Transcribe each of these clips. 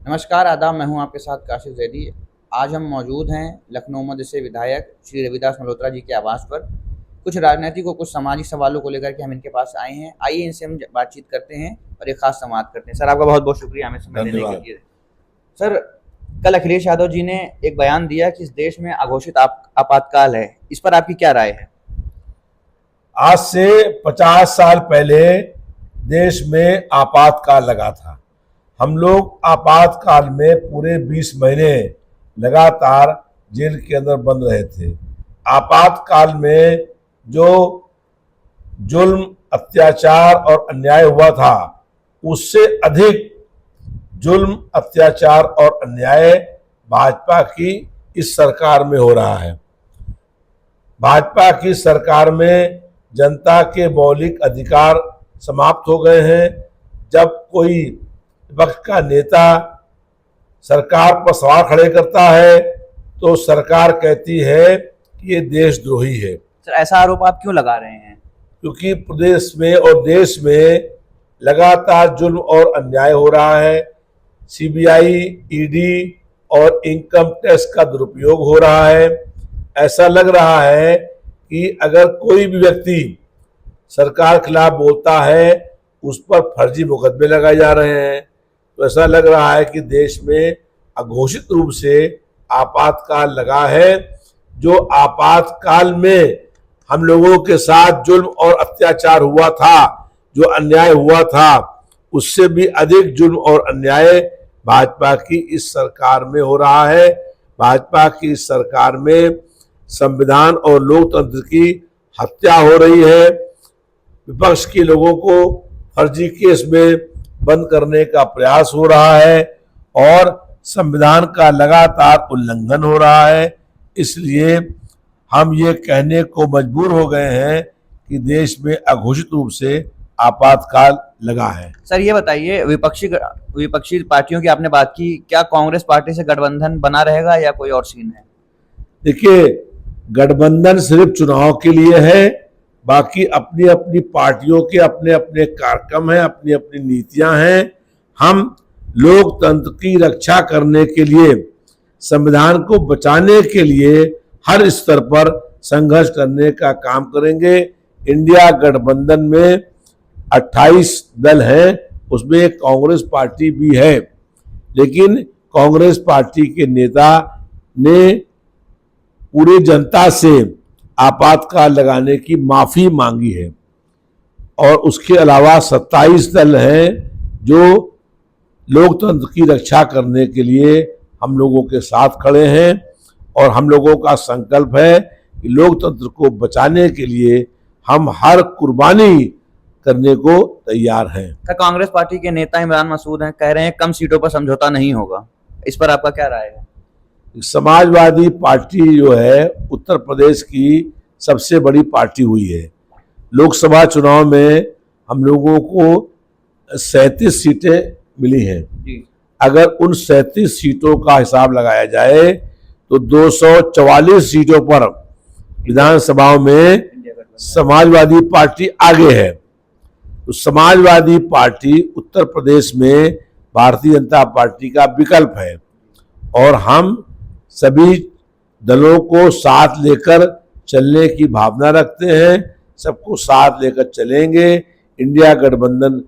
नमस्कार, आदाब। मैं हूं आपके साथ काशिफ ज़ैदी। आज हम मौजूद हैं लखनऊ मध्य से विधायक श्री रविदास मल्होत्रा जी के आवास पर। कुछ राजनैतिक और कुछ सामाजिक सवालों को लेकर के हम इनके पास आए हैं। आइए इनसे हम बातचीत करते हैं और एक खास संवाद करते हैं। सर, आपका बहुत-बहुत शुक्रिया हमें समय देने के धन्यवाद। लिए। सर, कल अखिलेश यादव जी ने एक बयान दिया कि इस देश में अघोषित आपातकाल है। इस पर आपकी क्या राय है? आज से 50 साल पहले देश में आपातकाल लगा था। हम लोग आपातकाल में पूरे 20 महीने लगातार जेल के अंदर बंद रहे थे। आपातकाल में जो जुल्म, अत्याचार और अन्याय हुआ था, उससे अधिक जुल्म, अत्याचार और अन्याय भाजपा की इस सरकार में हो रहा है। भाजपा की सरकार में जनता के मौलिक अधिकार समाप्त हो गए हैं। जब कोई विपक्ष का नेता सरकार पर सवाल खड़े करता है तो सरकार कहती है कि ये देशद्रोही है। सर, ऐसा आरोप आप क्यों लगा रहे हैं? क्योंकि प्रदेश में और देश में लगातार जुल्म और अन्याय हो रहा है। सीबीआई, ईडी और इनकम टैक्स का दुरुपयोग हो रहा है। ऐसा लग रहा है कि अगर कोई भी व्यक्ति सरकार के खिलाफ बोलता है, उस पर फर्जी मुकदमे लगाए जा रहे हैं। तो ऐसा लग रहा है कि देश में अघोषित रूप से आपातकाल लगा है। जो आपातकाल में हम लोगों के साथ जुल्म और अत्याचार हुआ था, जो अन्याय हुआ था, उससे भी अधिक जुल्म और अन्याय भाजपा की इस सरकार में हो रहा है। भाजपा की इस सरकार में संविधान और लोकतंत्र की हत्या हो रही है। विपक्ष के लोगों को फर्जी केस में बंद करने का प्रयास हो रहा है और संविधान का लगातार उल्लंघन हो रहा है। इसलिए हम ये कहने को मजबूर हो गए हैं कि देश में अघोषित रूप से आपातकाल लगा है। सर, ये बताइए, विपक्षी पार्टियों की आपने बात की, क्या कांग्रेस पार्टी से गठबंधन बना रहेगा या कोई और सीन है? देखिए, गठबंधन सिर्फ चुनाव के लिए है। बाकी अपनी अपनी पार्टियों के अपने अपने कार्यक्रम हैं, अपनी अपनी नीतियां हैं। हम लोकतंत्र की रक्षा करने के लिए, संविधान को बचाने के लिए हर स्तर पर संघर्ष करने का काम करेंगे। इंडिया गठबंधन में 28 दल हैं, उसमें एक कांग्रेस पार्टी भी है। लेकिन कांग्रेस पार्टी के नेता ने पूरी जनता से आपातकाल लगाने की माफी मांगी है और उसके अलावा 27 दल हैं जो लोकतंत्र की रक्षा करने के लिए हम लोगों के साथ खड़े हैं और हम लोगों का संकल्प है कि लोकतंत्र को बचाने के लिए हम हर कुर्बानी करने को तैयार हैं। कांग्रेस पार्टी के नेता इमरान मसूद हैं, कह रहे हैं कम सीटों पर समझौता नहीं होगा। इस पर आपका क्या राय है? समाजवादी पार्टी जो है उत्तर प्रदेश की सबसे बड़ी पार्टी हुई है। लोकसभा चुनाव में हम लोगों को 37 सीटें मिली हैं। अगर उन 37 सीटों का हिसाब लगाया जाए तो 244 सीटों पर विधानसभाओं में समाजवादी पार्टी आगे है। तो समाजवादी पार्टी उत्तर प्रदेश में भारतीय जनता पार्टी का विकल्प है और हम सभी दलों को साथ लेकर चलने की भावना रखते हैं। सबको साथ लेकर चलेंगे। इंडिया गठबंधन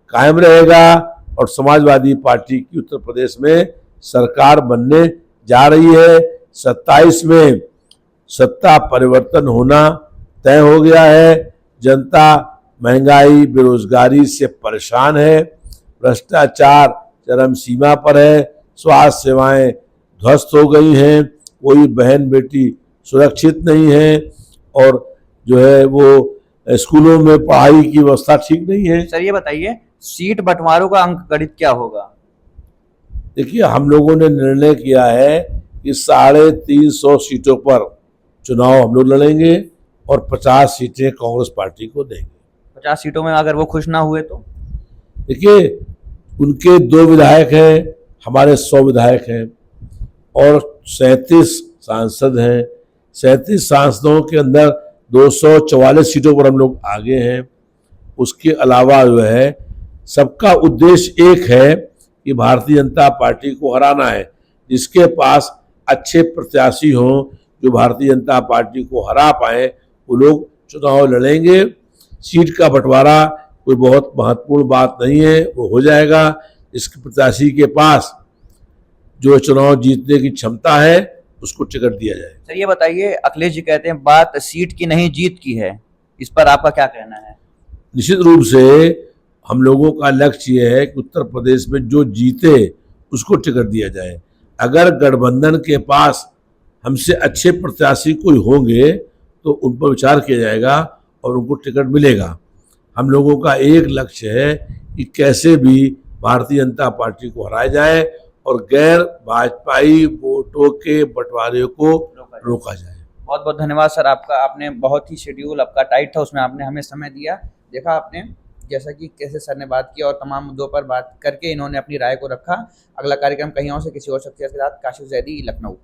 कायम रहेगा और समाजवादी पार्टी की उत्तर प्रदेश में सरकार बनने जा रही है। 27 में सत्ता परिवर्तन होना तय हो गया है। जनता महंगाई, बेरोजगारी से परेशान है। भ्रष्टाचार चरम सीमा पर है। स्वास्थ्य सेवाएं ध्वस्त हो गई हैं। कोई बहन बेटी सुरक्षित नहीं है और जो है वो स्कूलों में पढ़ाई की व्यवस्था ठीक नहीं है। सर, ये बताइए, सीट बंटवारों का अंक गणित क्या होगा? देखिए, हम लोगों ने निर्णय किया है कि 350 सीटों पर चुनाव हम लोग लड़ेंगे और 50 सीटें कांग्रेस पार्टी को देंगे। 50 सीटों में अगर वो खुश ना हुए तो? देखिए, उनके 2 विधायक हैं, हमारे 100 विधायक हैं और 37 सांसद हैं। 37 सांसदों के अंदर 244 सीटों पर हम लोग आगे हैं। उसके अलावा जो है सबका उद्देश्य एक है कि भारतीय जनता पार्टी को हराना है। जिसके पास अच्छे प्रत्याशी हों जो भारतीय जनता पार्टी को हरा पाए वो लोग चुनाव लड़ेंगे। सीट का बंटवारा कोई बहुत महत्वपूर्ण बात नहीं है, वो हो जाएगा। इसके प्रत्याशी के पास जो चुनाव जीतने की क्षमता है उसको टिकट दिया जाए। सर ये बताइए, अखिलेश जी कहते हैं बात सीट की नहीं जीत की है, इस पर आपका क्या कहना है? निश्चित रूप से हम लोगों का लक्ष्य ये है कि उत्तर प्रदेश में जो जीते उसको टिकट दिया जाए। अगर गठबंधन के पास हमसे अच्छे प्रत्याशी कोई होंगे तो उन पर विचार किया जाएगा और उनको टिकट मिलेगा। हम लोगों का एक लक्ष्य है कि कैसे भी भारतीय जनता पार्टी को हराया जाए और गैर भाजपाई वोटों के बंटवारे को रोका जाए। बहुत बहुत धन्यवाद सर आपका। आपने बहुत ही शेड्यूल आपका टाइट था, उसमें आपने हमें समय दिया। देखा आपने जैसा कि कैसे सर ने बात की और तमाम मुद्दों पर बात करके इन्होंने अपनी राय को रखा। अगला कार्यक्रम कहीं और से किसी और शख्सियत के साथ। काशिफ जैदी, लखनऊ।